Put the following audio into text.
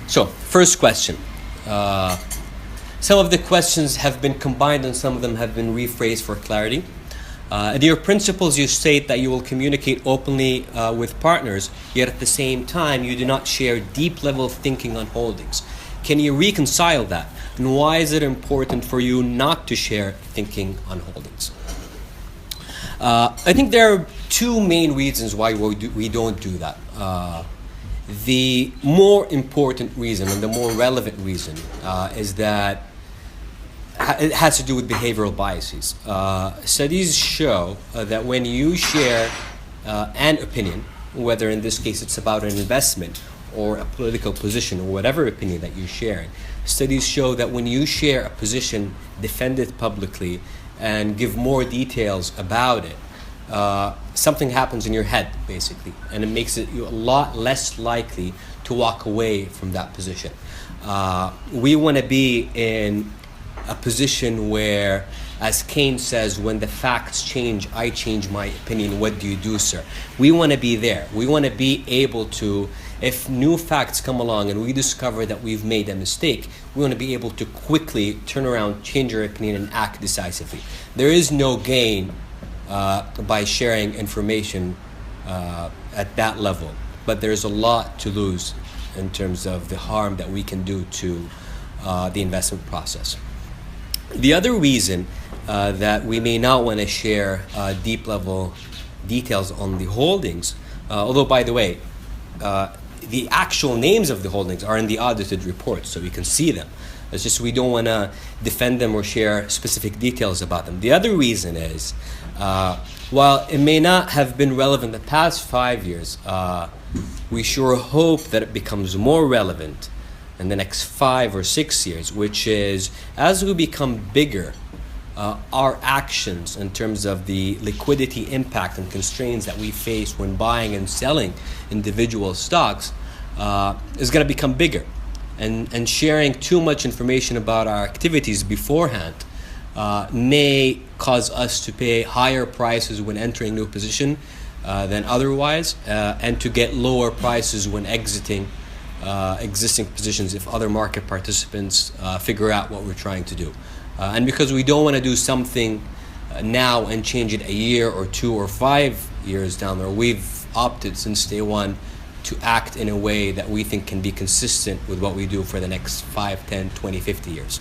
So, first question. Some of the questions have been combined and some of them have been rephrased for clarity. In your principles, you state that you will communicate openly with partners, yet at the same time, you do not share deep level thinking on holdings. Can you reconcile that? And why is it important for you not to share thinking on holdings? I think there are two main reasons why we don't do that. The more important reason and the more relevant reason is that it has to do with behavioral biases. Studies show that when you share an opinion, whether in this case it's about an investment or a political position or whatever opinion that you're sharing, studies show that when you share a position, defend it publicly, and give more details about it, something happens in your head, basically, and it makes it you a lot less likely to walk away from that position. We want to be in a position where, as Keynes says, when the facts change, I change my opinion. What do you do, sir? We want to be there. We want to be able to, if new facts come along and we discover that we've made a mistake, we want to be able to quickly turn around, change our opinion, and act decisively. There is no gain by sharing information at that level, but there's a lot to lose in terms of the harm that we can do to the investment process. The other reason that we may not want to share deep level details on the holdings, although by the way, the actual names of the holdings are in the audited reports, so we can see them. It's just we don't want to defend them or share specific details about them. The other reason is, while it may not have been relevant the past 5 years, we sure hope that it becomes more relevant in the next 5 or 6 years, which is as we become bigger, our actions in terms of the liquidity impact and constraints that we face when buying and selling individual stocks is going to become bigger. And sharing too much information about our activities beforehand may cause us to pay higher prices when entering new position than otherwise, and to get lower prices when exiting existing positions if other market participants figure out what we're trying to do. And because we don't want to do something now and change it a year or 2 or 5 years down the road, we've opted since day one to act in a way that we think can be consistent with what we do for the next 5, 10, 20, 50 years.